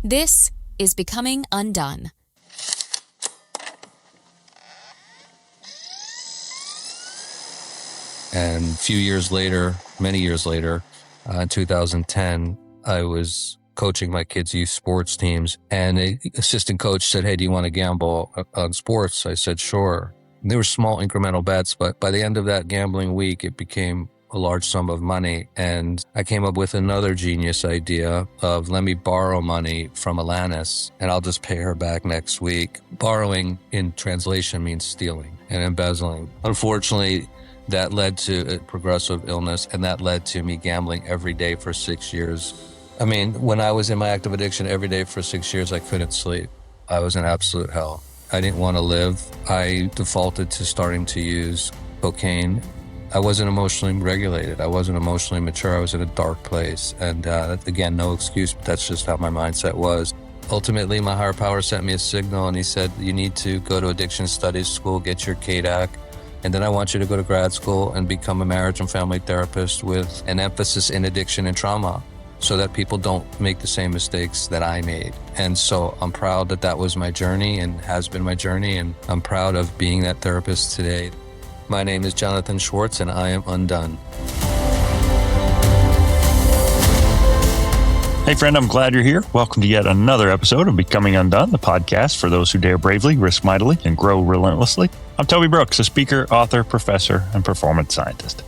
This is Becoming UnDone. And a few years later, many years later, in 2010, I was coaching my kids' youth sports teams, and an assistant coach said, "Hey, do you want to gamble on sports?" I said, "Sure." And they were small incremental bets, but by the end of that gambling week, it became a large sum of money. And I came up with another genius idea of, let me borrow money from Alanis and I'll just pay her back next week. Borrowing in translation means stealing and embezzling. Unfortunately, that led to a progressive illness, and that led to me gambling every day for 6 years. I mean, when I was in my active addiction every day for 6 years, I couldn't sleep. I was in absolute hell. I didn't want to live. I defaulted to starting to use cocaine. I wasn't emotionally regulated. I wasn't emotionally mature. I was in a dark place. And again, no excuse, but that's just how my mindset was. Ultimately, my higher power sent me a signal, and he said, you need to go to addiction studies school, get your KDAC, and then I want you to go to grad school and become a marriage and family therapist with an emphasis in addiction and trauma, so that people don't make the same mistakes that I made. And so I'm proud that that was my journey and has been my journey, and I'm proud of being that therapist today. My name is Jonathan Schwartz, and I am undone. Hey friend, I'm glad you're here. Welcome to yet another episode of Becoming UnDone, the podcast for those who dare bravely, risk mightily, and grow relentlessly. I'm Toby Brooks, a speaker, author, professor, and performance scientist.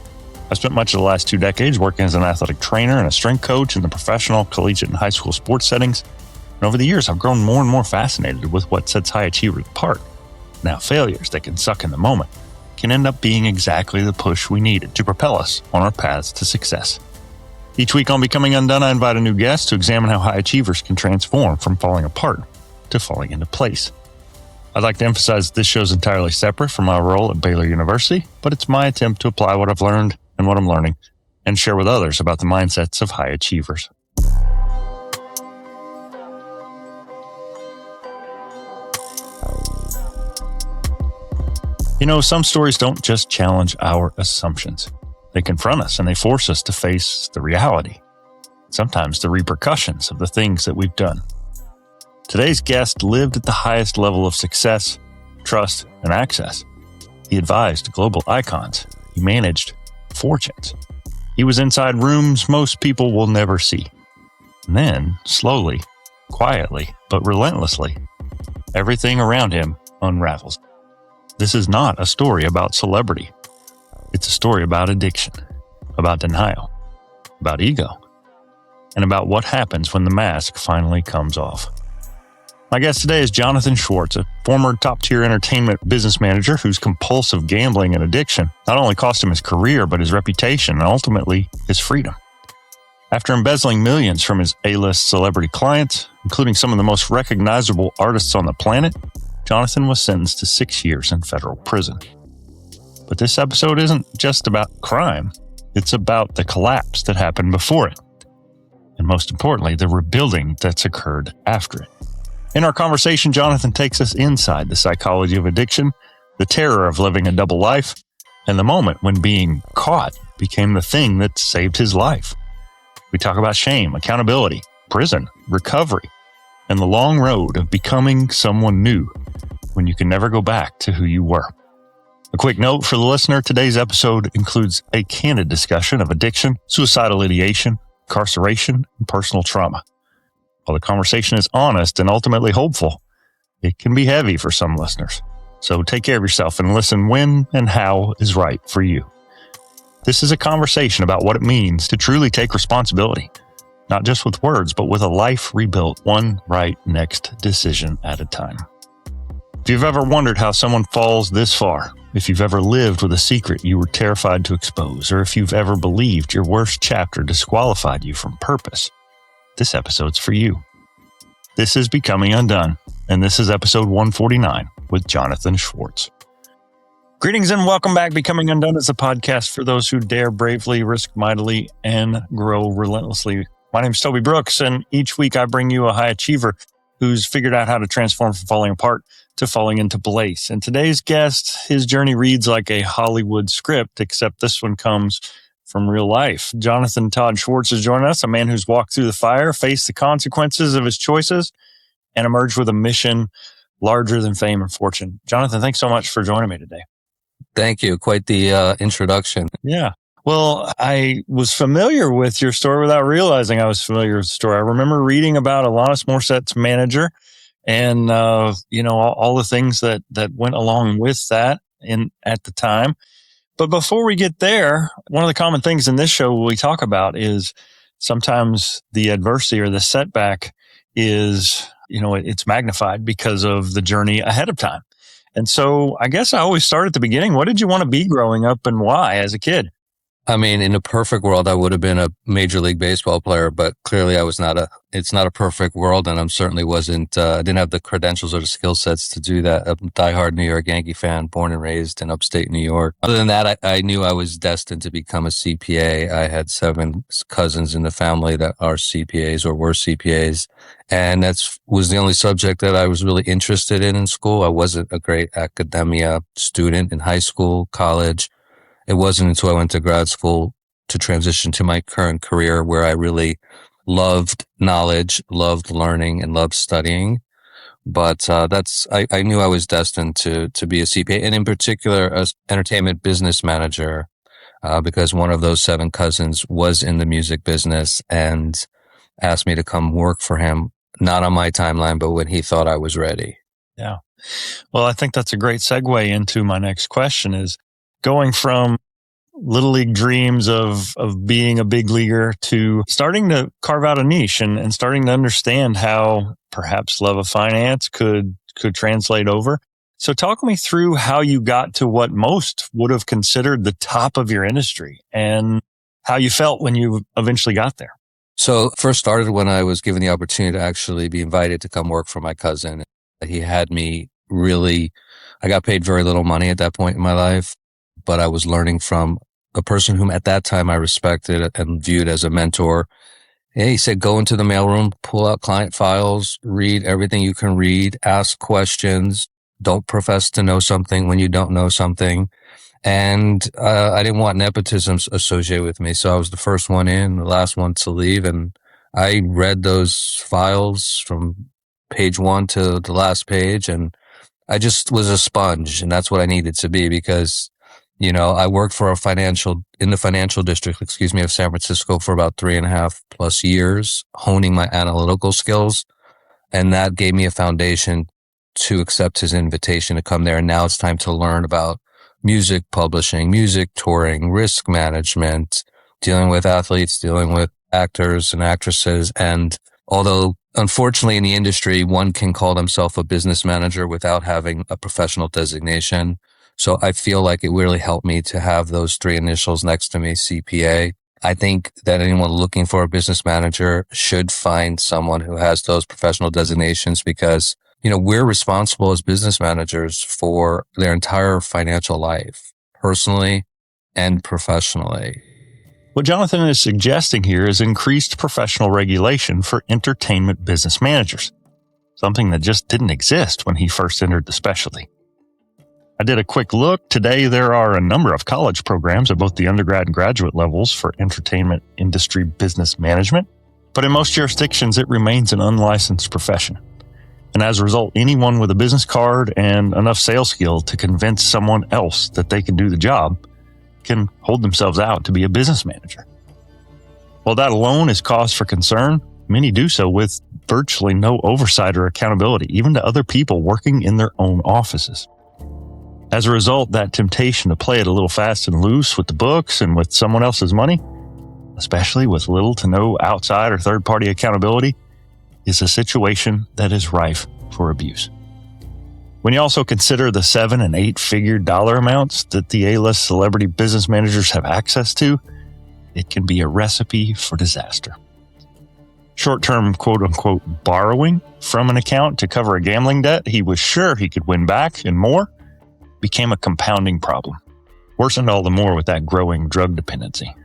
I've spent much of the last 2 decades working as an athletic trainer and a strength coach in the professional, collegiate, and high school sports settings. And over the years, I've grown more and more fascinated with what sets high achievers apart. Now, failures that can suck in the moment can end up being exactly the push we needed to propel us on our paths to success. Each week on Becoming UnDone, I invite a new guest to examine how high achievers can transform from falling apart to falling into place. I'd like to emphasize that this show is entirely separate from my role at Baylor University, but it's my attempt to apply what I've learned and what I'm learning and share with others about the mindsets of high achievers. You know, some stories don't just challenge our assumptions. They confront us and they force us to face the reality, sometimes the repercussions of the things that we've done. Today's guest lived at the highest level of success, trust, and access. He advised global icons. He managed fortunes. He was inside rooms most people will never see. And then, slowly, quietly, but relentlessly, everything around him unravels. This is not a story about celebrity. It's a story about addiction, about denial, about ego, and about what happens when the mask finally comes off. My guest today is Jonathan Schwartz, a former top-tier entertainment business manager whose compulsive gambling and addiction not only cost him his career, but his reputation and ultimately his freedom. After embezzling millions from his A-list celebrity clients, including some of the most recognizable artists on the planet, Jonathan was sentenced to 6 years in federal prison. But this episode isn't just about crime. It's about the collapse that happened before it. And most importantly, the rebuilding that's occurred after it. In our conversation, Jonathan takes us inside the psychology of addiction, the terror of living a double life, and the moment when being caught became the thing that saved his life. We talk about shame, accountability, prison, recovery, and the long road of becoming someone new when you can never go back to who you were. A quick note for the listener, today's episode includes a candid discussion of addiction, suicidal ideation, incarceration, and personal trauma. While the conversation is honest and ultimately hopeful, it can be heavy for some listeners. So take care of yourself and listen when and how is right for you. This is a conversation about what it means to truly take responsibility, not just with words, but with a life rebuilt one right next decision at a time. If you've ever wondered how someone falls this far, if you've ever lived with a secret you were terrified to expose, or if you've ever believed your worst chapter disqualified you from purpose, this episode's for you. This is Becoming UnDone, and this is episode 149 with Jonathan Schwartz. Greetings and welcome back. Becoming UnDone is a podcast for those who dare bravely, risk mightily, and grow relentlessly. My name is Toby Brooks, and each week I bring you a high achiever who's figured out how to transform from falling apart to falling into place. And today's guest, his journey reads like a Hollywood script, except this one comes from real life. Jonathan Todd Schwartz is joining us, a man who's walked through the fire, faced the consequences of his choices, and emerged with a mission larger than fame and fortune. Jonathan, thanks so much for joining me today. Thank you. Quite the introduction. Yeah. Well, I was familiar with your story without realizing I was familiar with the story. I remember reading about Alanis Morissette's manager and, all the things that went along with that at the time. But before we get there, one of the common things in this show we talk about is sometimes the adversity or the setback is, it's magnified because of the journey ahead of time. And so I guess I always start at the beginning. What did you want to be growing up and why as a kid? I mean, in a perfect world, I would have been a Major League Baseball player, but clearly it's not a perfect world. And I'm certainly wasn't, I didn't have the credentials or the skill sets to do that. I'm a diehard New York Yankee fan, born and raised in upstate New York. Other than that, I knew I was destined to become a CPA. I had 7 cousins in the family that are CPAs or were CPAs. And was the only subject that I was really interested in school. I wasn't a great academia student in high school, college. It wasn't until I went to grad school to transition to my current career where I really loved knowledge, loved learning, and loved studying. But I knew I was destined to be a CPA, and in particular, an entertainment business manager, because one of those 7 cousins was in the music business and asked me to come work for him, not on my timeline, but when he thought I was ready. Yeah. Well, I think that's a great segue into my next question is, going from little league dreams of being a big leaguer to starting to carve out a niche and starting to understand how perhaps love of finance could translate over. So talk me through how you got to what most would have considered the top of your industry and how you felt when you eventually got there. So first started when I was given the opportunity to actually be invited to come work for my cousin. He had me I got paid very little money at that point in my life, but I was learning from a person whom at that time I respected and viewed as a mentor. He said, go into the mailroom, pull out client files, read everything you can read, ask questions, don't profess to know something when you don't know something. And I didn't want nepotism associated with me. So I was the first one in, the last one to leave. And I read those files from page 1 to the last page. And I just was a sponge. And that's what I needed to be because I worked for in the financial district, of San Francisco for about 3.5+ years, honing my analytical skills. And that gave me a foundation to accept his invitation to come there. And now it's time to learn about music publishing, music touring, risk management, dealing with athletes, dealing with actors and actresses. And although unfortunately in the industry, one can call themselves a business manager without having a professional designation. So I feel like it really helped me to have those 3 initials next to me, CPA. I think that anyone looking for a business manager should find someone who has those professional designations because, we're responsible as business managers for their entire financial life, personally and professionally. What Jonathan is suggesting here is increased professional regulation for entertainment business managers, something that just didn't exist when he first entered the specialty. I did a quick look. Today, there are a number of college programs at both the undergrad and graduate levels for entertainment industry business management, but in most jurisdictions, it remains an unlicensed profession. And as a result, anyone with a business card and enough sales skill to convince someone else that they can do the job can hold themselves out to be a business manager. While that alone is cause for concern, many do so with virtually no oversight or accountability, even to other people working in their own offices. As a result, that temptation to play it a little fast and loose with the books and with someone else's money, especially with little to no outside or third-party accountability, is a situation that is rife for abuse. When you also consider the 7- and 8-figure dollar amounts that the A-list celebrity business managers have access to, it can be a recipe for disaster. Short-term quote-unquote borrowing from an account to cover a gambling debt he was sure he could win back and more became a compounding problem, worsened all the more with that growing drug dependency.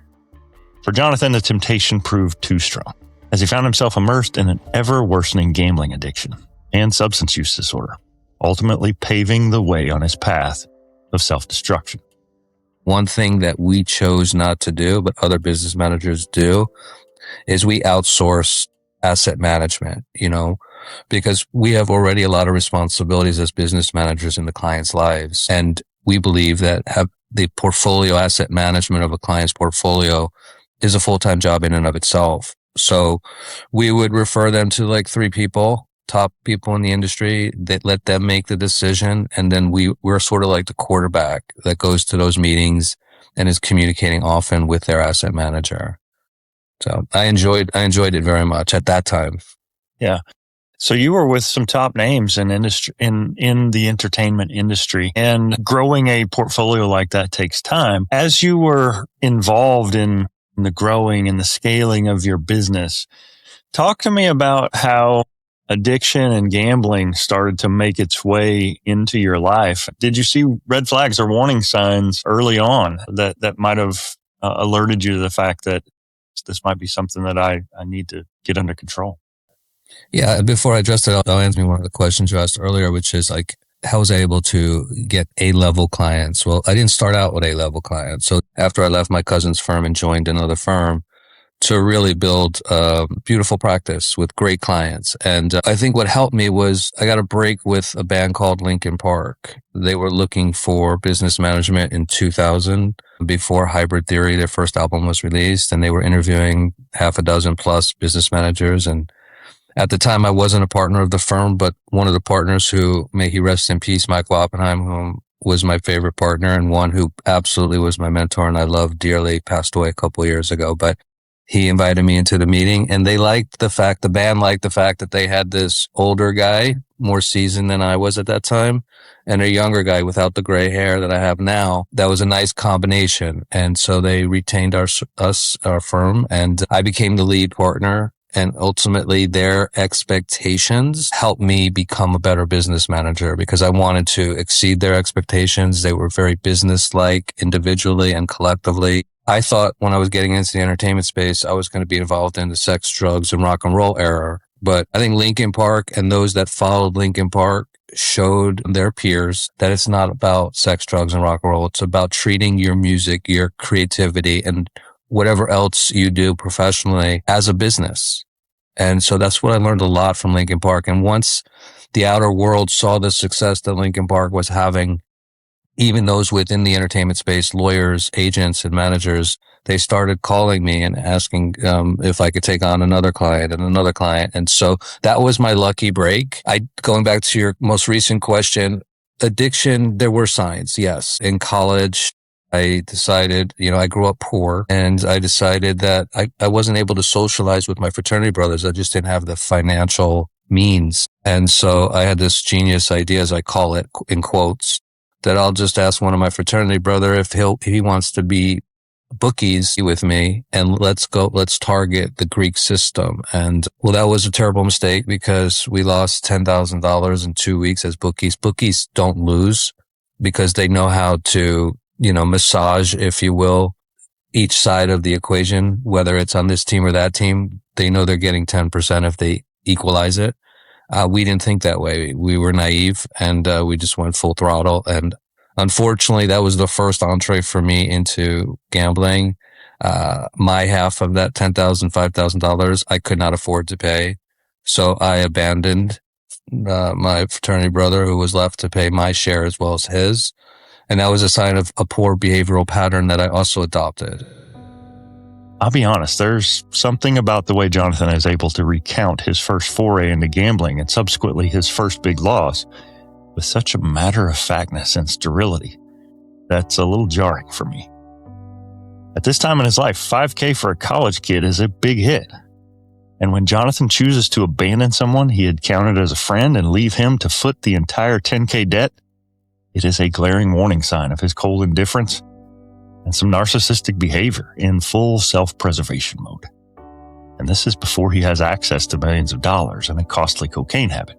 For Jonathan, the temptation proved too strong, as he found himself immersed in an ever-worsening gambling addiction and substance use disorder, ultimately paving the way on his path of self-destruction. One thing that we chose not to do, but other business managers do, is we outsource asset management, because we have already a lot of responsibilities as business managers in the client's lives. And we believe that the portfolio asset management of a client's portfolio is a full-time job in and of itself. So we would refer them to like 3 people, top people in the industry, that let them make the decision. And then we're sort of like the quarterback that goes to those meetings and is communicating often with their asset manager. So I enjoyed it very much at that time. Yeah. So you were with some top names in industry, in the entertainment industry, and growing a portfolio like that takes time. As you were involved in the growing and the scaling of your business, talk to me about how addiction and gambling started to make its way into your life. Did you see red flags or warning signs early on that might have alerted you to the fact that this might be something that I need to get under control? Yeah, before I address it, I'll answer one of the questions you asked earlier, which is like, how was I able to get A-level clients? Well, I didn't start out with A-level clients. So after I left my cousin's firm and joined another firm to really build a beautiful practice with great clients. And I think what helped me was I got a break with a band called Linkin Park. They were looking for business management in 2000, before Hybrid Theory, their first album, was released. And they were interviewing 6 plus business managers. And at the time, I wasn't a partner of the firm, but one of the partners who, may he rest in peace, Michael Oppenheim, who was my favorite partner and one who absolutely was my mentor and I loved dearly, passed away a couple of years ago. But he invited me into the meeting, and the band liked the fact that they had this older guy, more seasoned than I was at that time, and a younger guy without the gray hair that I have now. That was a nice combination. And so they retained our firm, and I became the lead partner. And ultimately their expectations helped me become a better business manager because I wanted to exceed their expectations. They were very business-like individually and collectively. I thought when I was getting into the entertainment space, I was going to be involved in the sex, drugs, and rock and roll era. But I think Linkin Park and those that followed Linkin Park showed their peers that it's not about sex, drugs, and rock and roll. It's about treating your music, your creativity, and whatever else you do professionally as a business. And so that's what I learned a lot from Linkin Park. And once the outer world saw the success that Linkin Park was having, even those within the entertainment space, lawyers, agents, and managers, they started calling me and asking if I could take on another client and another client. And so that was my lucky break. Going back to your most recent question, addiction, there were signs, yes. In college, I decided, I grew up poor, and I decided that I wasn't able to socialize with my fraternity brothers. I just didn't have the financial means. And so I had this genius idea, as I call it, in quotes, that I'll just ask one of my fraternity brother if he wants to be bookies with me, and let's target the Greek system. And well, that was a terrible mistake because we lost $10,000 in 2 weeks as bookies. Bookies don't lose because they know how to massage, if you will, each side of the equation, whether it's on this team or that team. They know they're getting 10% if they equalize it. We didn't think that way. We were naive, and we just went full throttle. And unfortunately, that was the first entree for me into gambling. My half of that $5,000, I could not afford to pay. So I abandoned my fraternity brother who was left to pay my share as well as his. And that was a sign of a poor behavioral pattern that I also adopted. I'll be honest, there's something about the way Jonathan is able to recount his first foray into gambling and subsequently his first big loss with such a matter-of-factness and sterility that's a little jarring for me. At this time in his life, $5,000 for a college kid is a big hit. And when Jonathan chooses to abandon someone he had counted as a friend and leave him to foot the entire $10,000 debt, it is a glaring warning sign of his cold indifference and some narcissistic behavior in full self-preservation mode. And this is before he has access to millions of dollars and a costly cocaine habit.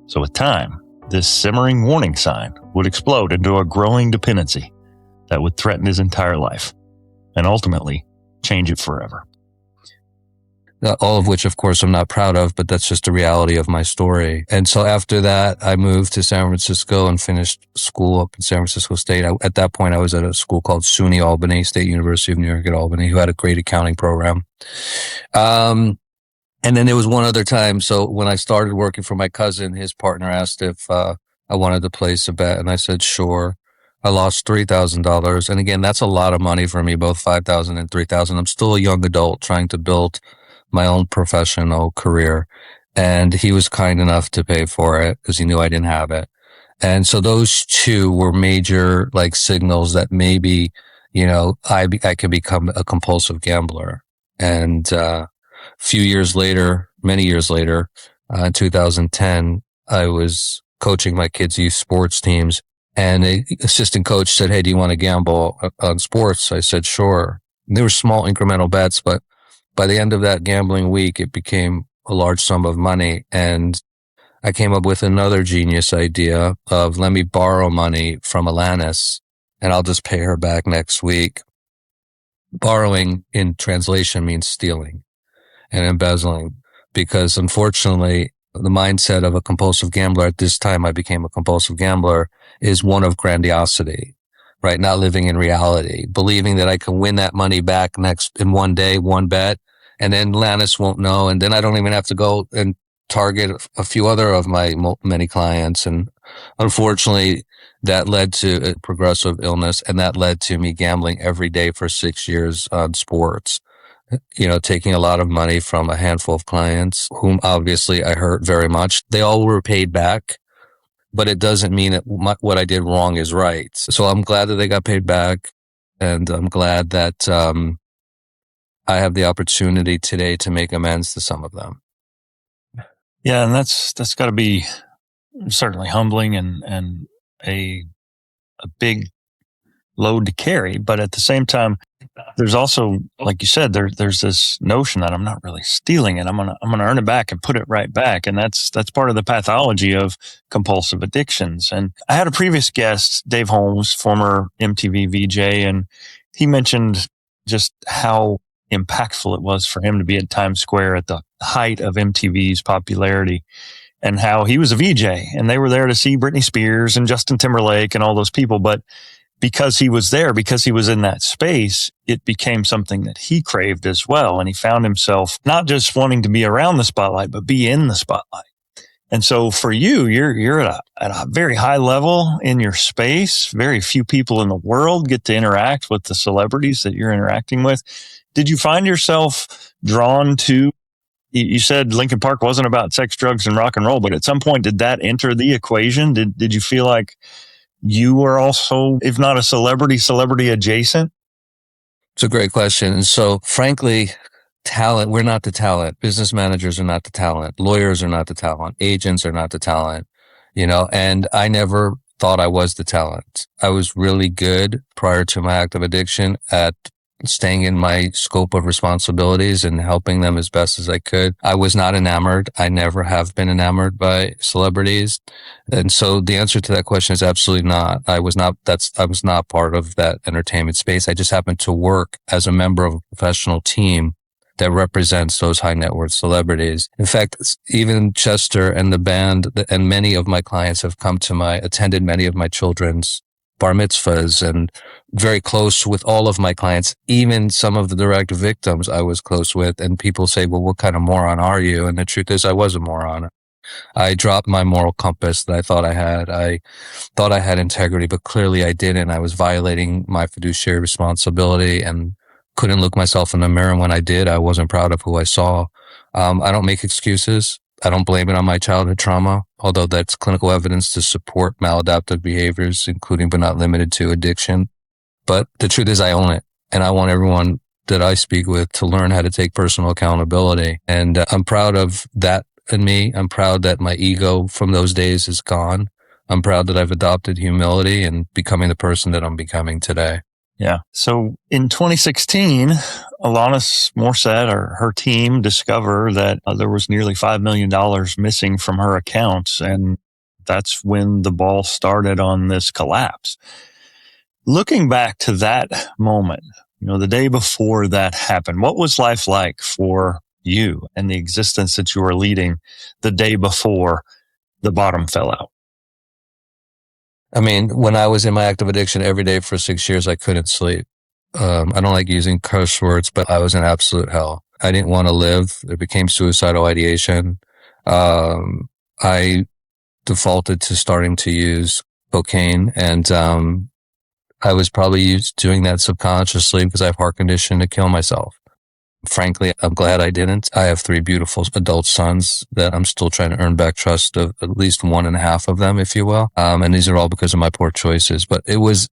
So with time, this simmering warning sign would explode into a growing dependency that would threaten his entire life and ultimately change it forever. all of which, of course, I'm not proud of, but that's just the reality of my story. And so after that, I moved to San Francisco and finished school up in San Francisco State. At that point, I was at a school called SUNY Albany, State University of New York at Albany, who had a great accounting program. And then there was one other time. So when I started working for my cousin, his partner asked if I wanted to place a bet, and I said, sure. I lost $3,000. And again, that's a lot of money for me, both $5,000 and $3,000. I'm still a young adult trying to build my own professional career. And he was kind enough to pay for it because he knew I didn't have it. And so those two were major like signals that maybe, I could become a compulsive gambler. And, few years later, many years later, in 2010, I was coaching my kids' youth sports teams, and the assistant coach said, hey, do you want to gamble on sports? I said, sure. And they were small incremental bets, but by the end of that gambling week, it became a large sum of money. And I came up with another genius idea of let me borrow money from Alanis and I'll just pay her back next week. Borrowing in translation means stealing and embezzling, because unfortunately the mindset of a compulsive gambler at this time, I became a compulsive gambler, is one of grandiosity, right? Not living in reality, believing that I can win that money back in one day, one bet, and then Lannis won't know. And then I don't even have to go and target a few other of my many clients. And unfortunately that led to a progressive illness, and that led to me gambling every day for 6 years on sports. Taking a lot of money from a handful of clients whom obviously I hurt very much. They all were paid back, but it doesn't mean that what I did wrong is right. So I'm glad that they got paid back, and I'm glad that I have the opportunity today to make amends to some of them. Yeah, and that's got to be certainly humbling and a big load to carry. But at the same time, there's also, like you said, there's this notion that I'm not really stealing it. I'm gonna earn it back and put it right back, and that's part of the pathology of compulsive addictions. And I had a previous guest, Dave Holmes, former MTV VJ, and he mentioned just how impactful it was for him to be at Times Square at the height of MTV's popularity, and how he was a VJ, and they were there to see Britney Spears and Justin Timberlake and all those people, but because he was there, because he was in that space, it became something that he craved as well. And he found himself not just wanting to be around the spotlight, but be in the spotlight. And so for you, you're at a very high level in your space. Very few people in the world get to interact with the celebrities that you're interacting with. Did you find yourself drawn to, you said Linkin Park wasn't about sex, drugs, and rock and roll, but at some point, did that enter the equation? Did you feel like you were also, if not a celebrity adjacent? It's a great question. And so frankly, talent, we're not the talent. Business managers are not the talent. Lawyers are not the talent. Agents are not the talent, and I never thought I was the talent. I was really good prior to my active addiction at staying in my scope of responsibilities and helping them as best as I could. I was not enamored. I never have been enamored by celebrities. And so the answer to that question is absolutely not. I was not part of that entertainment space. I just happened to work as a member of a professional team that represents those high net worth celebrities. In fact, even Chester and the band and many of my clients have attended many of my children's bar mitzvahs, and very close with all of my clients, even some of the direct victims I was close with. And people say, well, what kind of moron are you? And the truth is I was a moron. I dropped my moral compass that I thought I had. I thought I had integrity, but clearly I didn't. I was violating my fiduciary responsibility and couldn't look myself in the mirror. When I did, I wasn't proud of who I saw. I don't make excuses. I don't blame it on my childhood trauma, although that's clinical evidence to support maladaptive behaviors, including but not limited to addiction. But the truth is I own it, and I want everyone that I speak with to learn how to take personal accountability. And I'm proud of that in me. I'm proud that my ego from those days is gone. I'm proud that I've adopted humility and becoming the person that I'm becoming today. Yeah. So in 2016, Alanis Morissette or her team discover that there was nearly $5 million missing from her accounts. And that's when the ball started on this collapse. Looking back to that moment, the day before that happened, what was life like for you and the existence that you were leading the day before the bottom fell out? I mean, when I was in my active addiction every day for 6 years, I couldn't sleep. I don't like using curse words, but I was in absolute hell. I didn't want to live. It became suicidal ideation. I defaulted to starting to use cocaine, and I was probably doing that subconsciously because I have heart condition to kill myself. Frankly, I'm glad I didn't. I have 3 beautiful adult sons that I'm still trying to earn back trust of at least 1.5 of them, if you will. And these are all because of my poor choices. But it was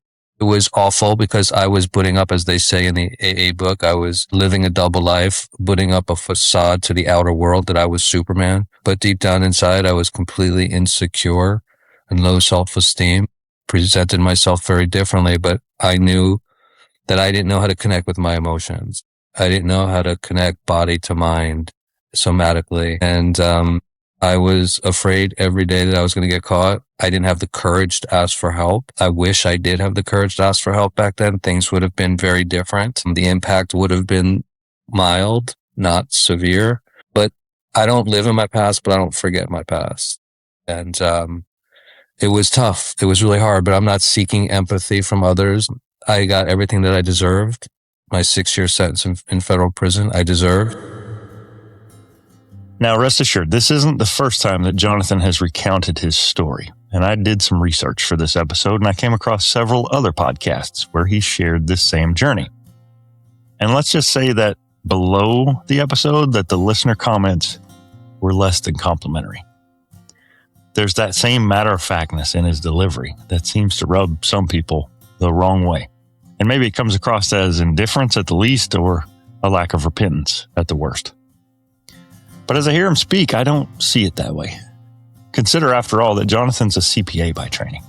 awful because I was putting up, as they say in the AA book, I was living a double life, putting up a facade to the outer world that I was Superman. But deep down inside, I was completely insecure and low self-esteem, presented myself very differently. But I knew that I didn't know how to connect with my emotions. I didn't know how to connect body to mind somatically. And I was afraid every day that I was going to get caught. I didn't have the courage to ask for help. I wish I did have the courage to ask for help back then. Things would have been very different. The impact would have been mild, not severe. But I don't live in my past, but I don't forget my past. And it was tough. It was really hard, but I'm not seeking empathy from others. I got everything that I deserved. My 6-year sentence in federal prison, I deserved. Now, rest assured, this isn't the first time that Jonathan has recounted his story. And I did some research for this episode, and I came across several other podcasts where he shared this same journey. And let's just say that below the episode, that the listener comments were less than complimentary. There's that same matter-of-factness in his delivery that seems to rub some people the wrong way. And maybe it comes across as indifference at the least, or a lack of repentance at the worst. But as I hear him speak, I don't see it that way. Consider, after all, that Jonathan's a CPA by training.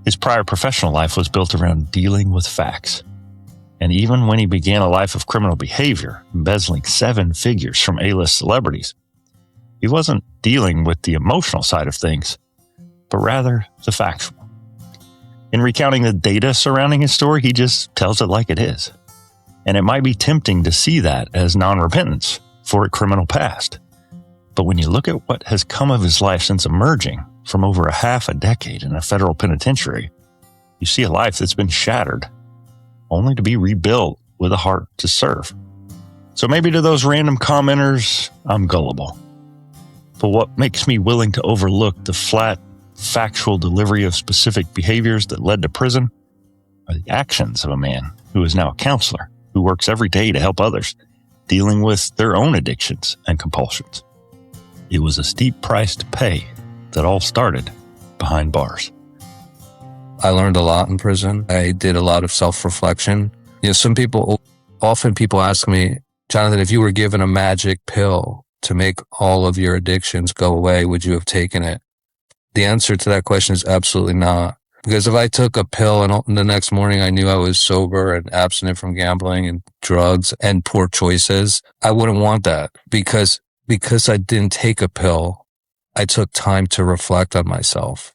His prior professional life was built around dealing with facts. And even when he began a life of criminal behavior, embezzling 7 figures from A-list celebrities, he wasn't dealing with the emotional side of things, but rather the factual. In recounting the data surrounding his story, he just tells it like it is. And it might be tempting to see that as non-repentance for a criminal past. But when you look at what has come of his life since emerging from over a half a decade in a federal penitentiary, you see a life that's been shattered, only to be rebuilt with a heart to serve. So maybe to those random commenters, I'm gullible. But what makes me willing to overlook the flat, factual delivery of specific behaviors that led to prison are the actions of a man who is now a counselor, who works every day to help others, dealing with their own addictions and compulsions. It was a steep price to pay that all started behind bars. I learned a lot in prison. I did a lot of self-reflection. Often people ask me, Jonathan, if you were given a magic pill to make all of your addictions go away, would you have taken it? The answer to that question is absolutely not. Because if I took a pill and the next morning I knew I was sober and abstinent from gambling and drugs and poor choices, I wouldn't want that. Because I didn't take a pill, I took time to reflect on myself.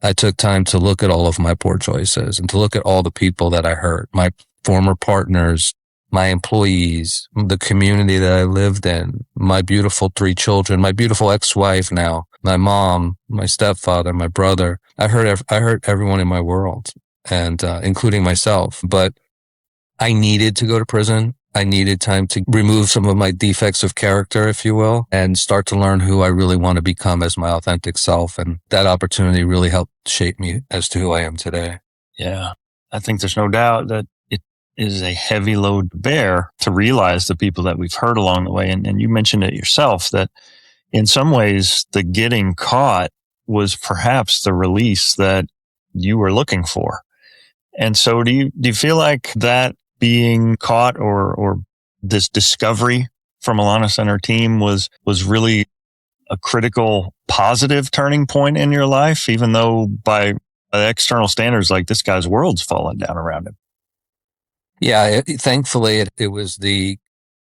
I took time to look at all of my poor choices and to look at all the people that I hurt, my former partners, my employees, the community that I lived in, my beautiful 3 children, my beautiful ex-wife now, my mom, my stepfather, my brother. I hurt everyone in my world, and including myself. But I needed to go to prison. I needed time to remove some of my defects of character, if you will, and start to learn who I really want to become as my authentic self. And that opportunity really helped shape me as to who I am today. Yeah, I think there's no doubt that it is a heavy load to bear to realize the people that we've hurt along the way. And you mentioned it yourself that in some ways, the getting caught was perhaps the release that you were looking for. And so do you feel like that being caught or this discovery from Alanis and her team was really a critical positive turning point in your life, even though by external standards, like this guy's world's fallen down around him? Yeah, thankfully it was the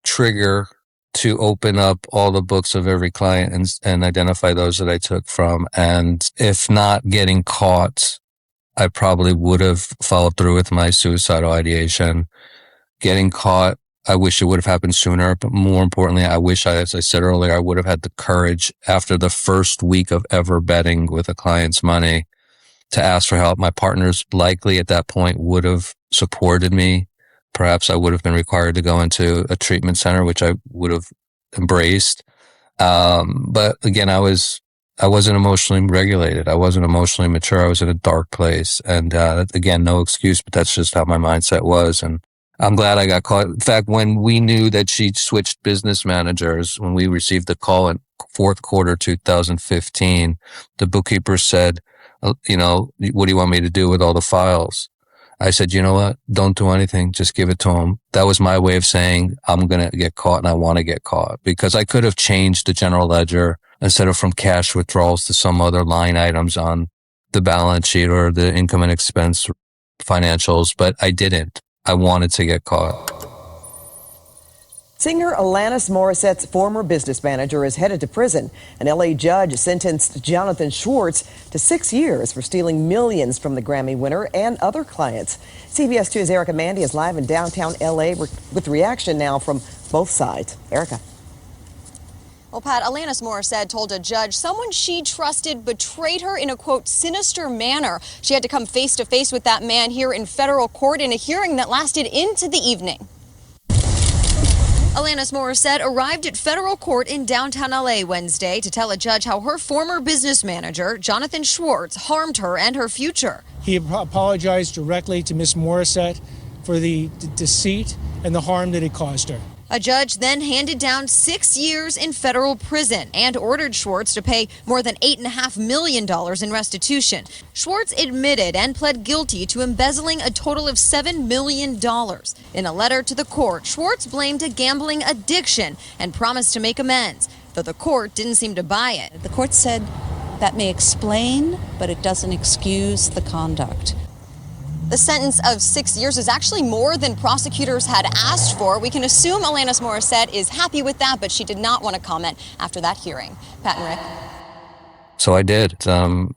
trigger to open up all the books of every client and identify those that I took from. And if not getting caught, I probably would have followed through with my suicidal ideation. Getting caught I wish it would have happened sooner, but more importantly, I wish as I said earlier, I would have had the courage after the first week of ever betting with a client's money to ask for help. My partners likely at that point would have supported me. Perhaps I would have been required to go into a treatment center, which I would have embraced. But again, I wasn't emotionally regulated. I wasn't emotionally mature. I was in a dark place. And, again, no excuse, but that's just how my mindset was. And I'm glad I got caught. In fact, when we knew that she switched business managers, when we received the call in fourth quarter 2015, the bookkeeper said, what do you want me to do with all the files? I said, you know what? Don't do anything. Just give it to him. That was my way of saying I'm going to get caught and I want to get caught, because I could have changed the general ledger instead of from cash withdrawals to some other line items on the balance sheet or the income and expense financials, but I didn't. I wanted to get caught. Singer Alanis Morissette's former business manager is headed to prison. An LA judge sentenced Jonathan Schwartz to 6 years for stealing millions from the Grammy winner and other clients. CBS 2's Erica Mandy is live in downtown LA with reaction now from both sides. Erica. Well, Pat, Alanis Morissette told a judge someone she trusted betrayed her in a, quote, sinister manner. She had to come face to face with that man here in federal court in a hearing that lasted into the evening. Alanis Morissette arrived at federal court in downtown LA Wednesday to tell a judge how her former business manager, Jonathan Schwartz, harmed her and her future. He apologized directly to Miss Morissette for the deceit and the harm that it caused her. A judge then handed down 6 years in federal prison and ordered Schwartz to pay more than $8.5 million in restitution. Schwartz admitted and pled guilty to embezzling a total of $7 million. In a letter to the court, Schwartz blamed a gambling addiction and promised to make amends, though the court didn't seem to buy it. The court said that may explain, but it doesn't excuse the conduct. The sentence of 6 years is actually more than prosecutors had asked for. We can assume Alanis Morissette is happy with that, but she did not want to comment after that hearing. Pat and Rick. So I did. I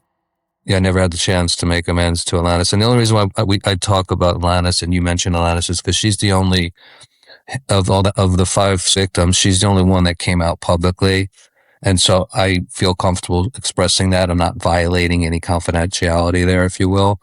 never had the chance to make amends to Alanis. And the only reason why I talk about Alanis and you mentioned Alanis is because she's the only, of the 5 victims, she's the only one that came out publicly. And so I feel comfortable expressing that. I'm not violating any confidentiality there, if you will.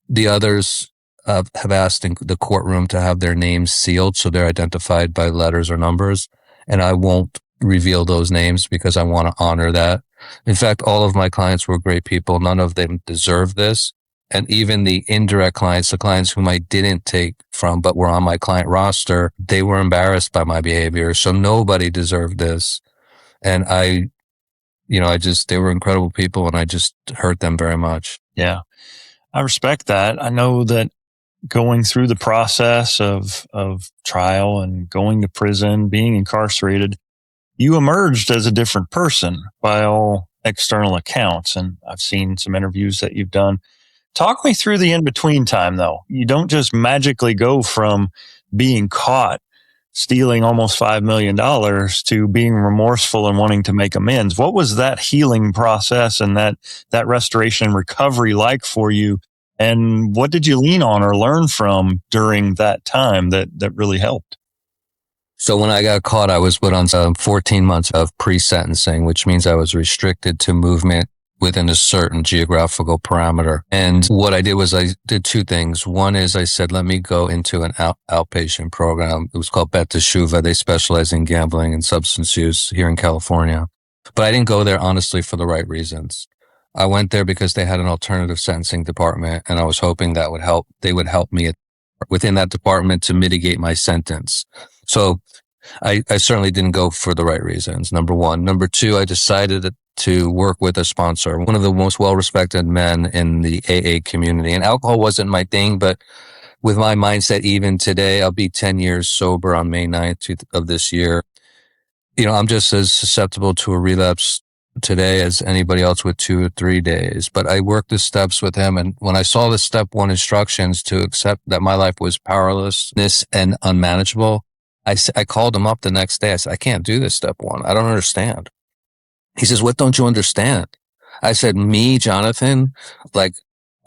The others have asked in the courtroom to have their names sealed so they're identified by letters or numbers. And I won't reveal those names because I want to honor that. In fact, all of my clients were great people. None of them deserve this. And even the indirect clients, the clients whom I didn't take from but were on my client roster, they were embarrassed by my behavior. So nobody deserved this. And they were incredible people and I just hurt them very much. Yeah. I respect that. I know that going through the process of trial and going to prison, being incarcerated, you emerged as a different person by all external accounts. And I've seen some interviews that you've done. Talk me through the in-between time, though. You don't just magically go from being caught stealing almost $5 million to being remorseful and wanting to make amends. What was that healing process and that restoration and recovery like for you? And what did you lean on or learn from during that time that really helped? So when I got caught, I was put on 14 months of pre-sentencing, which means I was restricted to movement within a certain geographical parameter. And what I did was I did 2 things. One is I said, let me go into an outpatient program. It was called Bet Teshuva. They specialize in gambling and substance use here in California. But I didn't go there, honestly, for the right reasons. I went there because they had an alternative sentencing department, and I was hoping that they would help me within that department to mitigate my sentence. So I certainly didn't go for the right reasons, number one. Number 2, I decided to work with a sponsor, one of the most well-respected men in the AA community. And alcohol wasn't my thing, but with my mindset, even today, I'll be 10 years sober on May 9th of this year. I'm just as susceptible to a relapse today as anybody else with 2 or 3 days. But I worked the steps with him. And when I saw the step 1 instructions to accept that my life was powerlessness and unmanageable, I called him up the next day. I said, I can't do this step 1. I don't understand. He says, what don't you understand? I said, me, Jonathan, like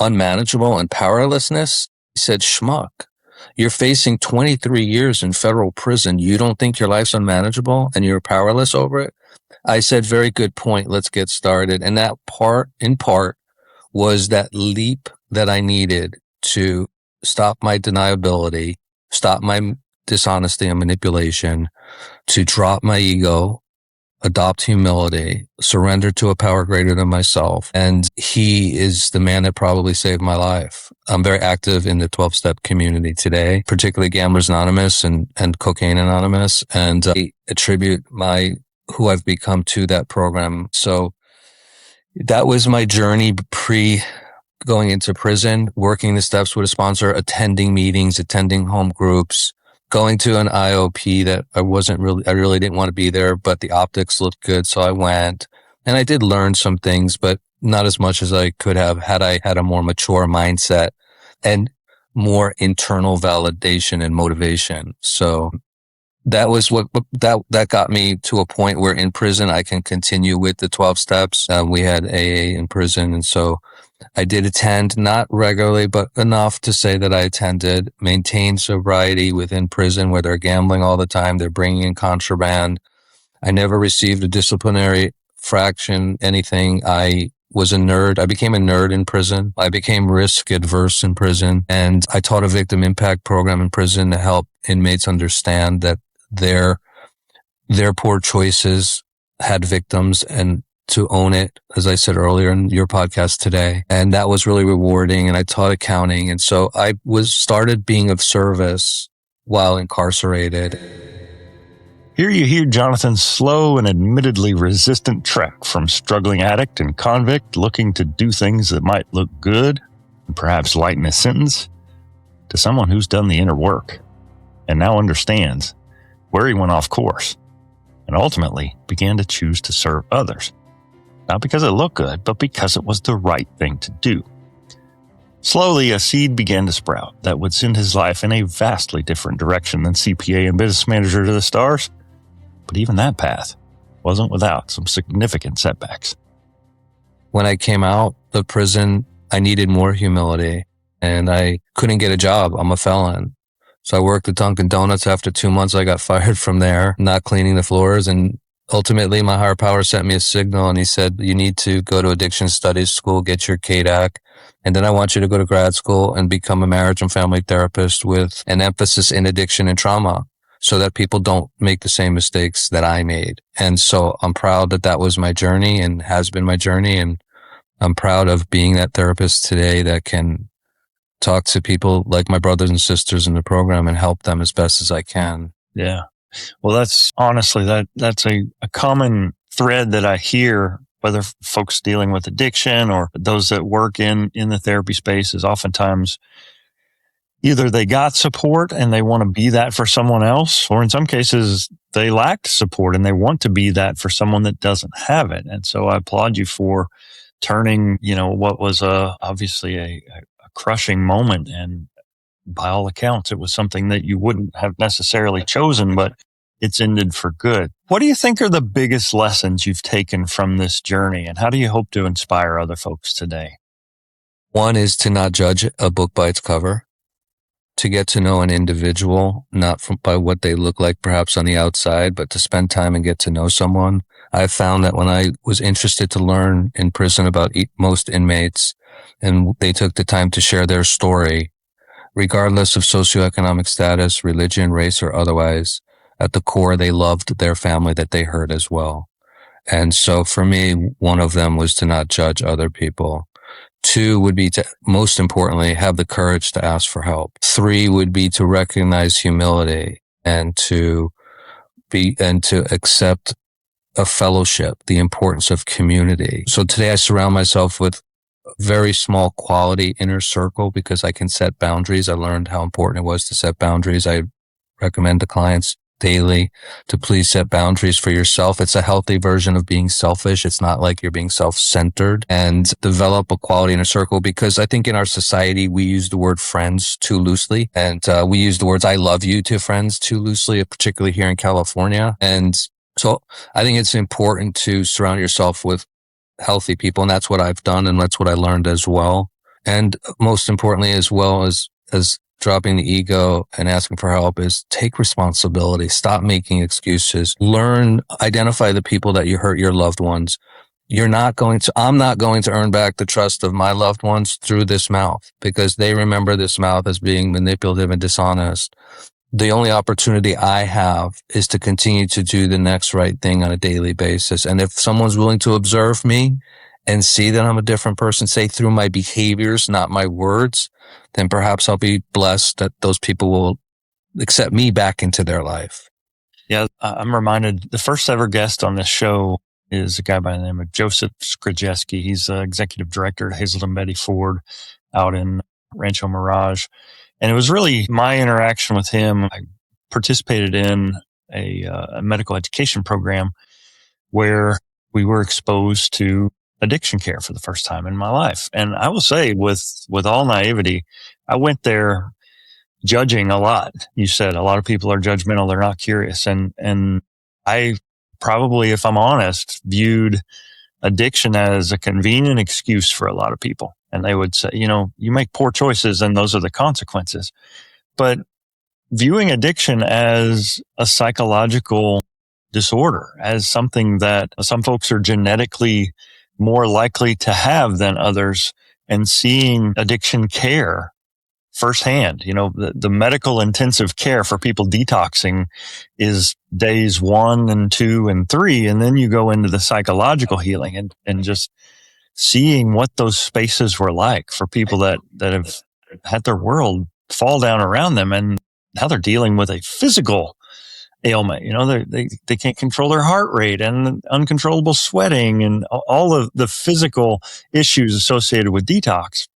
unmanageable and powerlessness? He said, schmuck. You're facing 23 years in federal prison. You don't think your life's unmanageable and you're powerless over it? I said, very good point. Let's get started. And that in part, was that leap that I needed to stop my deniability, stop my dishonesty and manipulation, to drop my ego, adopt humility, surrender to a power greater than myself. And he is the man that probably saved my life. I'm very active in the 12-step community today, particularly Gamblers Anonymous and Cocaine Anonymous. And I attribute who I've become to that program. So that was my journey pre going into prison, working the steps with a sponsor, attending meetings, attending home groups, going to an IOP that I really didn't want to be there, but the optics looked good. So I went, and I did learn some things, but not as much as I could have had I had a more mature mindset and more internal validation and motivation. So that was that got me to a point where in prison I can continue with the 12 steps. We had AA in prison. And so I did attend, not regularly, but enough to say that I attended, maintained sobriety within prison where they're gambling all the time. They're bringing in contraband. I never received a disciplinary fraction, anything. I was a nerd. I became a nerd in prison. I became risk adverse in prison. And I taught a victim impact program in prison to help inmates understand that their poor choices had victims and to own it, as I said earlier in your podcast today. And that was really rewarding. And I taught accounting. And so I started being of service while incarcerated. Here you hear Jonathan's slow and admittedly resistant trek from struggling addict and convict looking to do things that might look good and perhaps lighten his sentence, to someone who's done the inner work and now understands where he went off course and ultimately began to choose to serve others. Not because it looked good, but because it was the right thing to do. Slowly, a seed began to sprout that would send his life in a vastly different direction than CPA and business manager to the stars. But even that path wasn't without some significant setbacks. When I came out of prison, I needed more humility and I couldn't get a job. I'm a felon. So I worked at Dunkin' Donuts. After 2 months, I got fired from there, not cleaning the floors. And ultimately, my higher power sent me a signal and he said, you need to go to addiction studies school, get your KDAC. And then I want you to go to grad school and become a marriage and family therapist with an emphasis in addiction and trauma so that people don't make the same mistakes that I made. And so I'm proud that that was my journey and has been my journey. And I'm proud of being that therapist today that can talk to people like my brothers and sisters in the program and help them as best as I can. Yeah. Well, that's honestly, that's a common thread that I hear, whether folks dealing with addiction or those that work in the therapy space, is oftentimes either they got support and they want to be that for someone else, or in some cases they lacked support and they want to be that for someone that doesn't have it. And so I applaud you for turning, what was obviously a crushing moment, and by all accounts, it was something that you wouldn't have necessarily chosen, but it's ended for good. What do you think are the biggest lessons you've taken from this journey, and how do you hope to inspire other folks today? One is to not judge a book by its cover, to get to know an individual, not by what they look like perhaps on the outside, but to spend time and get to know someone. I found that when I was interested to learn in prison about most inmates, and they took the time to share their story, regardless of socioeconomic status, religion, race, or otherwise, at the core, they loved their family that they hurt as well. And so for me, one of them was to not judge other people. 2 would be to, most importantly, have the courage to ask for help. 3 would be to recognize humility and to accept a fellowship, the importance of community. So today I surround myself with very small quality inner circle because I can set boundaries. I learned how important it was to set boundaries. I recommend to clients daily to please set boundaries for yourself. It's a healthy version of being selfish. It's not like you're being self-centered, and develop a quality inner circle, because I think in our society, we use the word friends too loosely, and we use the words I love you to friends too loosely, particularly here in California. And so I think it's important to surround yourself with healthy people. And that's what I've done. And that's what I learned as well. And most importantly, as well as dropping the ego and asking for help is take responsibility. Stop making excuses. Learn, identify the people that you hurt your loved ones. I'm not going to earn back the trust of my loved ones through this mouth because they remember this mouth as being manipulative and dishonest. The only opportunity I have is to continue to do the next right thing on a daily basis. And if someone's willing to observe me and see that I'm a different person, say through my behaviors, not my words, then perhaps I'll be blessed that those people will accept me back into their life. Yeah, I'm reminded the first ever guest on this show is a guy by the name of Joseph Skrzyjewski. He's executive director at Hazelden Betty Ford out in Rancho Mirage. And it was really my interaction with him. I participated in a medical education program where we were exposed to addiction care for the first time in my life. And I will say with all naivety, I went there judging a lot. You said a lot of people are judgmental. They're not curious. And I probably, if I'm honest, viewed addiction as a convenient excuse for a lot of people. And they would say, you make poor choices and those are the consequences. But viewing addiction as a psychological disorder, as something that some folks are genetically more likely to have than others, and seeing addiction care firsthand, the medical intensive care for people detoxing is days 1 and 2 and 3. And then you go into the psychological healing and just seeing what those spaces were like for people that have had their world fall down around them. And now they're dealing with a physical ailment. They can't control their heart rate and uncontrollable sweating and all of the physical issues associated with detox.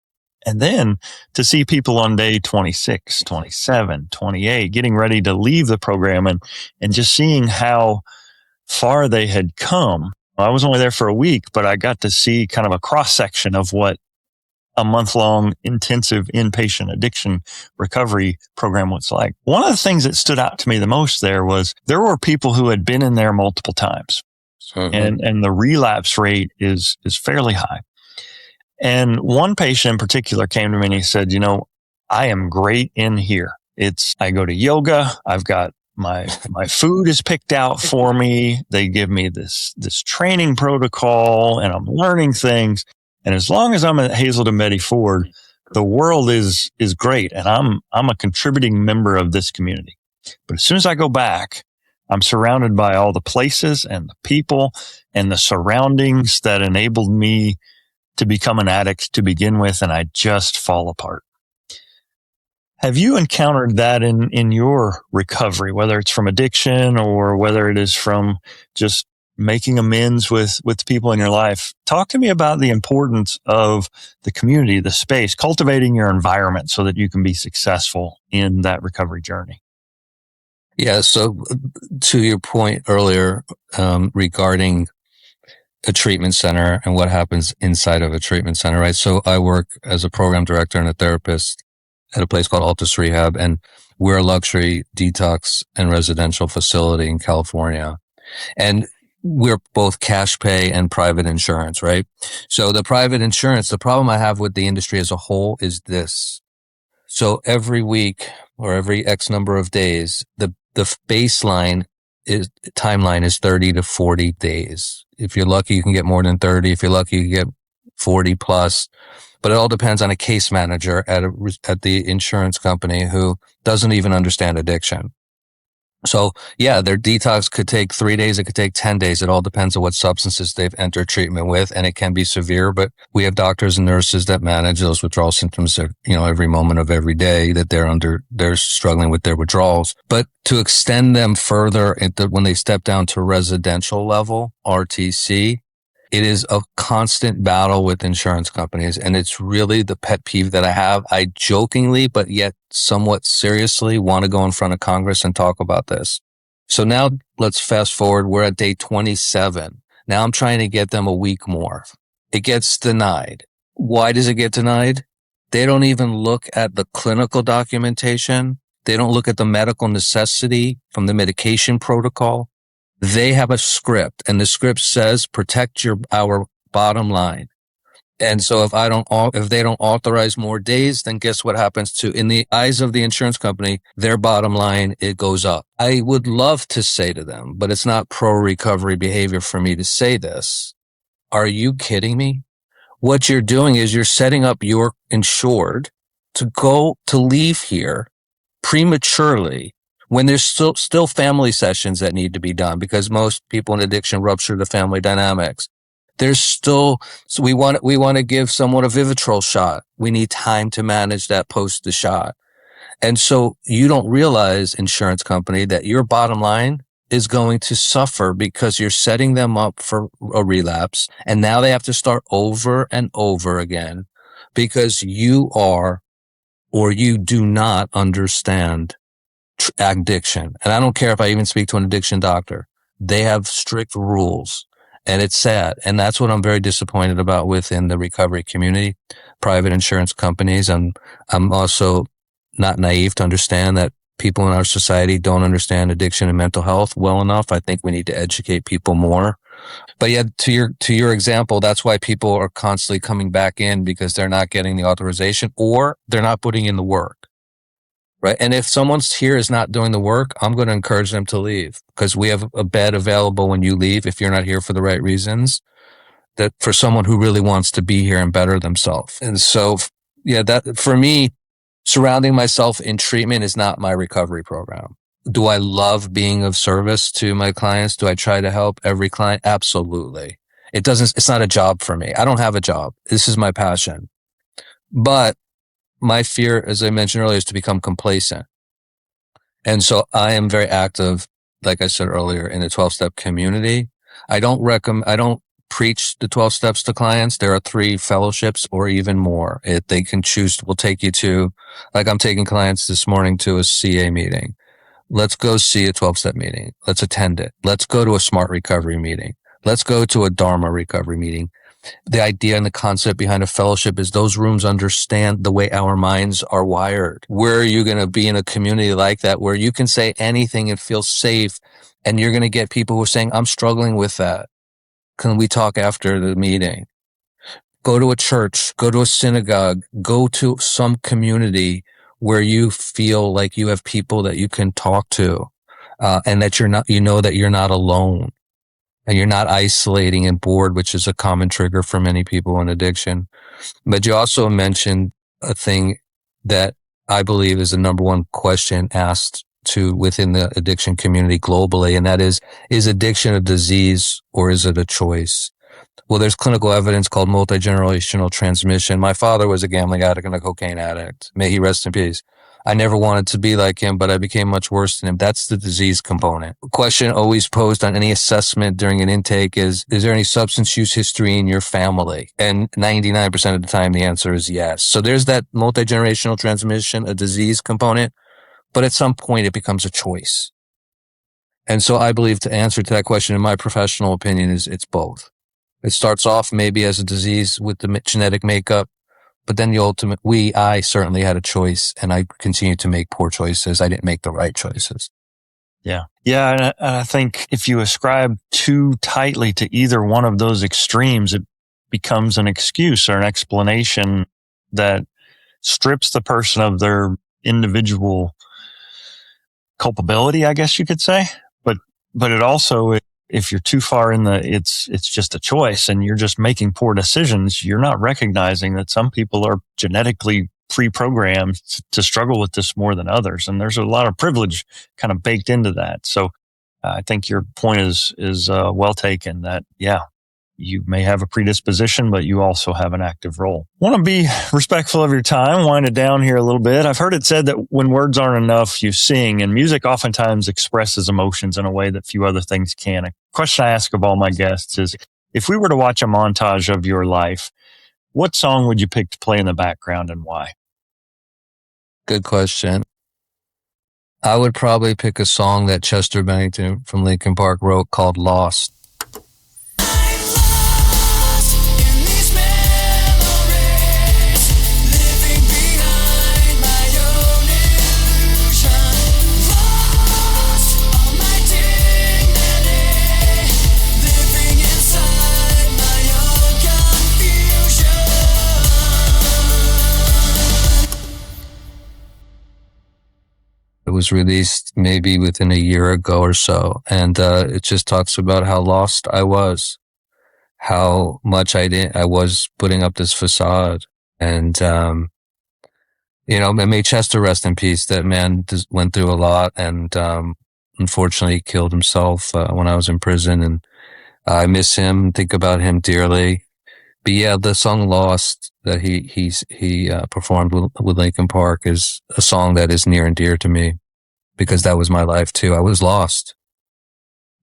And then to see people on day 26, 27, 28, getting ready to leave the program and just seeing how far they had come. I was only there for a week, but I got to see kind of a cross section of what a month-long intensive inpatient addiction recovery program was like. One of the things that stood out to me the most there were people who had been in there multiple times. And the relapse rate is fairly high. And one patient in particular came to me and he said, I am great in here. I go to yoga. I've got my food is picked out for me. They give me this training protocol and I'm learning things. And as long as I'm at Hazelden Betty Ford, the world is great. And I'm a contributing member of this community. But as soon as I go back, I'm surrounded by all the places and the people and the surroundings that enabled me to become an addict to begin with, and I just fall apart. Have you encountered that in your recovery, whether it's from addiction or whether it is from just making amends with people in your life? Talk to me about the importance of the community, the space, cultivating your environment so that you can be successful in that recovery journey. Yeah. So to your point earlier, regarding a treatment center and what happens inside of a treatment center, right? So I work as a program director and a therapist at a place called Altus Rehab, and we're a luxury detox and residential facility in California. And we're both cash pay and private insurance, right? So the private insurance, the problem I have with the industry as a whole is this. So every week or every X number of days, the baseline timeline is 30 to 40 days. If you're lucky, you can get more than 30. If you're lucky, you get 40 plus. But it all depends on a case manager at the insurance company who doesn't even understand addiction. So yeah, their detox could take 3 days. It could take 10 days. It all depends on what substances they've entered treatment with. And it can be severe, but we have doctors and nurses that manage those withdrawal symptoms, every moment of every day that they're struggling with their withdrawals. But to extend them further when they step down to residential level, RTC, it is a constant battle with insurance companies. And it's really the pet peeve that I have. I jokingly, but yet somewhat seriously want to go in front of Congress and talk about this. So now let's fast forward. We're at day 27. Now I'm trying to get them a week more. It gets denied. Why does it get denied? They don't even look at the clinical documentation. They don't look at the medical necessity from the medication protocol. They have a script, and the script says protect our bottom line. And so if they don't authorize more days, then guess what happens in the eyes of the insurance company, their bottom line, it goes up. I would love to say to them, but it's not pro-recovery behavior for me to say this. Are you kidding me? What you're doing is you're setting up your insured to leave here prematurely when there's still family sessions that need to be done, because most people in addiction rupture the family dynamics. So we want to give someone a Vivitrol shot. We need time to manage that post the shot. And so you don't realize, insurance company, that your bottom line is going to suffer because you're setting them up for a relapse. And now they have to start over and over again because you do not understand addiction. And I don't care if I even speak to an addiction doctor. They have strict rules. And it's sad. And that's what I'm very disappointed about within the recovery community, private insurance companies. And I'm also not naive to understand that people in our society don't understand addiction and mental health well enough. I think we need to educate people more. But yeah, to your example, that's why people are constantly coming back in, because they're not getting the authorization or they're not putting in the work. Right. And if someone's here is not doing the work, I'm going to encourage them to leave, because we have a bed available when you leave, if you're not here for the right reasons, that for someone who really wants to be here and better themselves. And so, yeah, that for me, surrounding myself in treatment is not my recovery program. Do I love being of service to my clients? Do I try to help every client? Absolutely. It's not a job for me. I don't have a job. This is my passion. But my fear, as I mentioned earlier, is to become complacent. And so I am very active, like I said earlier, in the 12-step community. I don't preach the 12 steps to clients. There are 3 fellowships or even more. They can choose, we'll take you to, like I'm taking clients this morning to a CA meeting. Let's go see a 12-step meeting. Let's attend it. Let's go to a smart recovery meeting. Let's go to a Dharma recovery meeting. The idea and the concept behind a fellowship is those rooms understand the way our minds are wired. Where are you going to be in a community like that where you can say anything and feel safe, and you're going to get people who are saying, I'm struggling with that. Can we talk after the meeting? Go to a church, go to a synagogue, go to some community where you feel like you have people that you can talk to, and that you're not alone. And you're not isolating and bored, which is a common trigger for many people in addiction. But you also mentioned a thing that I believe is the number one question asked within the addiction community globally, and that is addiction a disease or is it a choice? Well, there's clinical evidence called multi-generational transmission. My father was a gambling addict and a cocaine addict. May he rest in peace. I never wanted to be like him, but I became much worse than him. That's the disease component. A question always posed on any assessment during an intake is there any substance use history in your family? And 99% of the time, the answer is yes. So there's that multi-generational transmission, a disease component, but at some point it becomes a choice. And so I believe to answer to that question, in my professional opinion, is it's both. It starts off maybe as a disease with the genetic makeup, but then I certainly had a choice, and I continued to make poor choices. I didn't make the right choices. Yeah. Yeah. And I think if you ascribe too tightly to either one of those extremes, it becomes an excuse or an explanation that strips the person of their individual culpability, I guess you could say. But it also, if you're too far in it's just a choice and you're just making poor decisions, you're not recognizing that some people are genetically pre-programmed to struggle with this more than others. And there's a lot of privilege kind of baked into that. So I think your point is well taken that, yeah, you may have a predisposition, but you also have an active role. Want to be respectful of your time, wind it down here a little bit. I've heard it said that when words aren't enough, you sing, and music oftentimes expresses emotions in a way that few other things can. A question I ask of all my guests is, if we were to watch a montage of your life, what song would you pick to play in the background and why? Good question. I would probably pick a song that Chester Bennington from Linkin Park wrote called Lost. was released maybe within a year ago or so. And it just talks about how lost I was, how much I was putting up this facade. And, may Chester rest in peace. That man went through a lot and unfortunately killed himself when I was in prison. And I miss him, think about him dearly. But yeah, the song "Lost" that he performed with Linkin Park is a song that is near and dear to me because that was my life too. I was lost.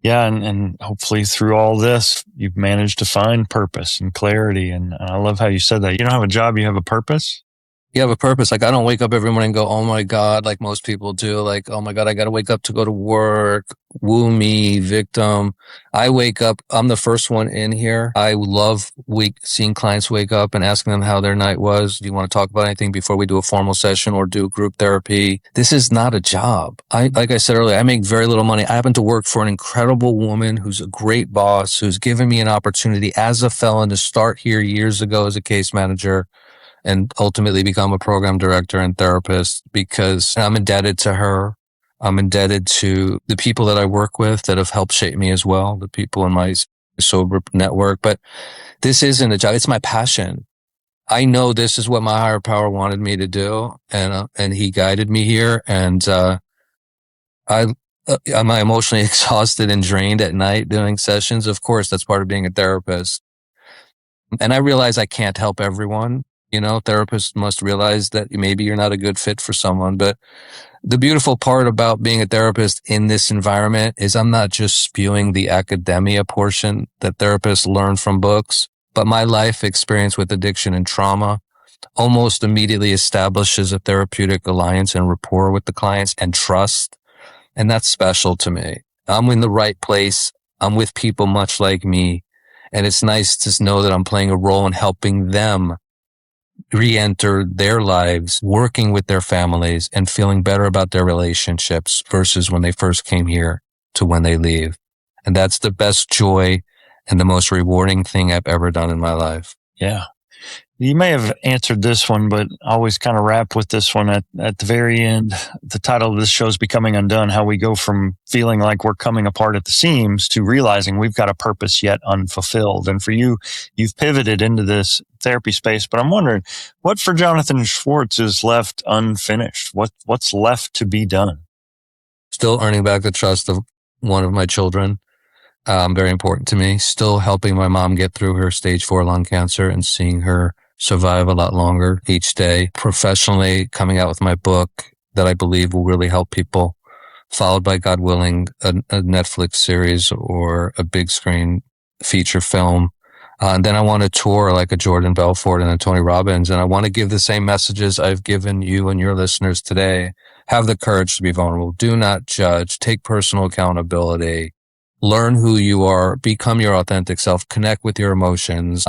Yeah, and hopefully through all this, you've managed to find purpose and clarity. And I love how you said that. You don't have a job, you have a purpose. You have a purpose. Like, I don't wake up every morning and go, oh my God, like most people do. Like, oh my God, I got to wake up to go to work. Woo me, victim. I wake up. I'm the first one in here. I love seeing clients wake up and asking them how their night was. Do you want to talk about anything before we do a formal session or do group therapy? This is not a job. Like I said earlier, I make very little money. I happen to work for an incredible woman who's a great boss, who's given me an opportunity as a felon to start here years ago as a case manager and ultimately become a program director and therapist because I'm indebted to her. I'm indebted to the people that I work with that have helped shape me as well, the people in my sober network. But this isn't a job. It's my passion. I know this is what my higher power wanted me to do. And he guided me here. And, am I emotionally exhausted and drained at night doing sessions? Of course, that's part of being a therapist. And I realize I can't help everyone. Therapists must realize that maybe you're not a good fit for someone. But the beautiful part about being a therapist in this environment is I'm not just spewing the academia portion that therapists learn from books, but my life experience with addiction and trauma almost immediately establishes a therapeutic alliance and rapport with the clients and trust. And that's special to me. I'm in the right place. I'm with people much like me. And it's nice to know that I'm playing a role in helping them re-enter their lives, working with their families and feeling better about their relationships versus when they first came here to when they leave. And that's the best joy and the most rewarding thing I've ever done in my life. Yeah. You may have answered this one, but I always kind of wrap with this one at the very end. The title of this show is Becoming Undone, how we go from feeling like we're coming apart at the seams to realizing we've got a purpose yet unfulfilled. And for you, you've pivoted into this therapy space, but I'm wondering what for Jonathan Schwartz is left unfinished? What's left to be done? Still earning back the trust of one of my children. Very important to me. Still helping my mom get through her stage 4 lung cancer and seeing her survive a lot longer each day. Professionally, coming out with my book that I believe will really help people, followed by, God willing, a Netflix series or a big screen feature film. And then I want to tour like a Jordan Belfort and a Tony Robbins. And I want to give the same messages I've given you and your listeners today. Have the courage to be vulnerable. Do not judge. Take personal accountability. Learn who you are. Become your authentic self. Connect with your emotions.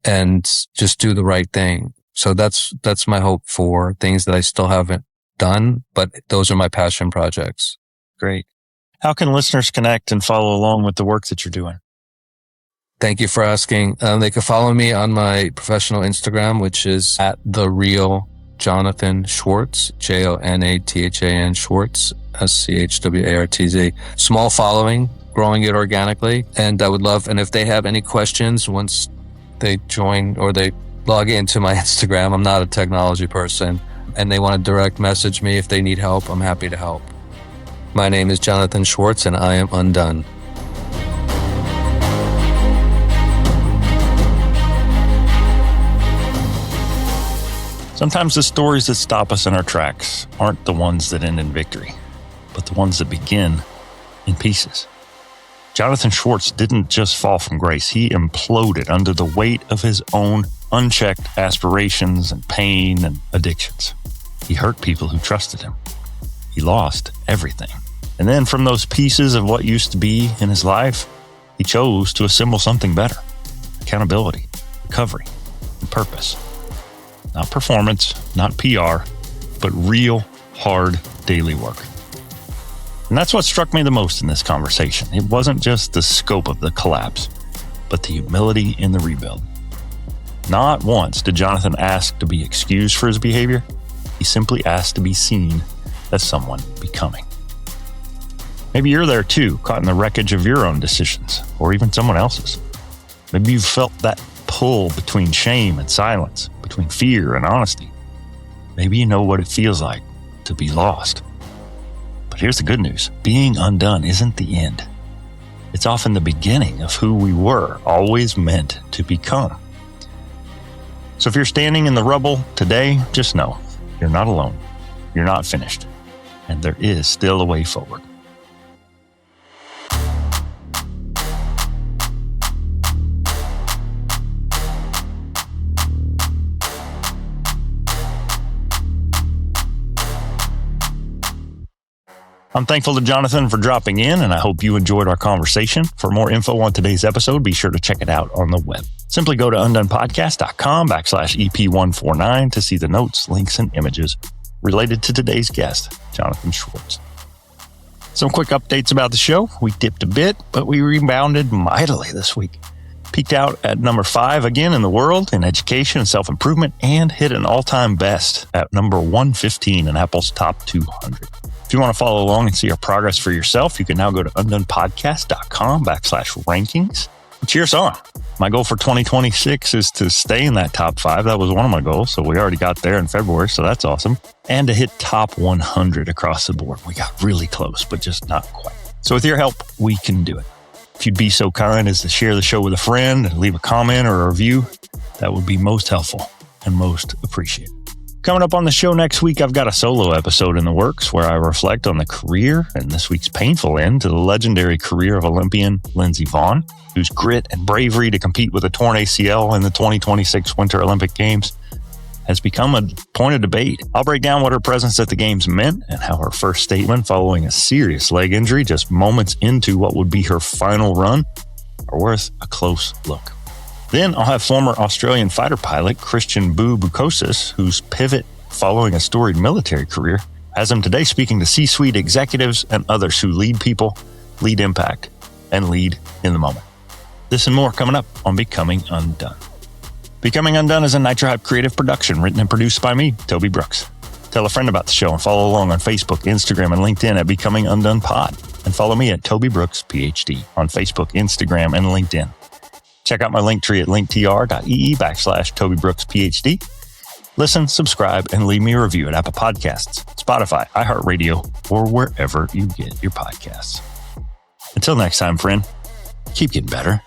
And just do the right thing. So that's my hope for things that I still haven't done, but those are my passion projects. Great. How can listeners connect and follow along with the work that you're doing? Thank you for asking. They can follow me on my professional Instagram, which is at The Real Jonathan Schwartz, JONATHAN Schwartz, SCHWARTZ. Small following, growing it organically. And I would love, and if they have any questions once they join or they log into my Instagram, I'm not a technology person, and they want to direct message me if they need help, I'm happy to help. My name is Jonathan Schwartz, and I am undone. Sometimes the stories that stop us in our tracks aren't the ones that end in victory, but the ones that begin in pieces. Jonathan Schwartz didn't just fall from grace. He imploded under the weight of his own unchecked aspirations and pain and addictions. He hurt people who trusted him. He lost everything. And then from those pieces of what used to be in his life, he chose to assemble something better. Accountability, recovery, and purpose. Not performance, not PR, but real, hard, daily work. And that's what struck me the most in this conversation. It wasn't just the scope of the collapse, but the humility in the rebuild. Not once did Jonathan ask to be excused for his behavior. He simply asked to be seen as someone becoming. Maybe you're there too, caught in the wreckage of your own decisions, or even someone else's. Maybe you've felt that pull between shame and silence, between fear and honesty. Maybe you know what it feels like to be lost. But here's the good news. Being undone isn't the end. It's often the beginning of who we were, always meant to become. So if you're standing in the rubble today, just know you're not alone. You're not finished. And there is still a way forward. I'm thankful to Jonathan for dropping in, and I hope you enjoyed our conversation. For more info on today's episode, be sure to check it out on the web. Simply go to undonepodcast.com/EP149 to see the notes, links, and images related to today's guest, Jonathan Schwartz. Some quick updates about the show. We dipped a bit, but we rebounded mightily this week. Peaked out at number 5 again in the world in education and self-improvement, and hit an all-time best at number 115 in Apple's top 200. If you want to follow along and see our progress for yourself, you can now go to undonepodcast.com/rankings. Cheers on. My goal for 2026 is to stay in that top 5. That was one of my goals. So we already got there in February. So that's awesome. And to hit top 100 across the board. We got really close, but just not quite. So with your help, we can do it. If you'd be so kind as to share the show with a friend and leave a comment or a review, that would be most helpful and most appreciated. Coming up on the show next week, I've got a solo episode in the works where I reflect on the career and this week's painful end to the legendary career of Olympian Lindsey Vonn, whose grit and bravery to compete with a torn ACL in the 2026 Winter Olympic Games has become a point of debate. I'll break down what her presence at the Games meant and how her first statement following a serious leg injury just moments into what would be her final run are worth a close look. Then I'll have former Australian fighter pilot Christian Bukosis, whose pivot following a storied military career has him today speaking to C-suite executives and others who lead people, lead impact, and lead in the moment. This and more coming up on Becoming UnDone. Becoming UnDone is a Nitro Hype creative production written and produced by me, Toby Brooks. Tell a friend about the show and follow along on Facebook, Instagram, and LinkedIn at Becoming UnDone Pod. And follow me at Toby Brooks, PhD on Facebook, Instagram, and LinkedIn. Check out my link tree at linktr.ee/Toby Brooks, PhD. Listen, subscribe, and leave me a review at Apple Podcasts, Spotify, iHeartRadio, or wherever you get your podcasts. Until next time, friend, keep getting better.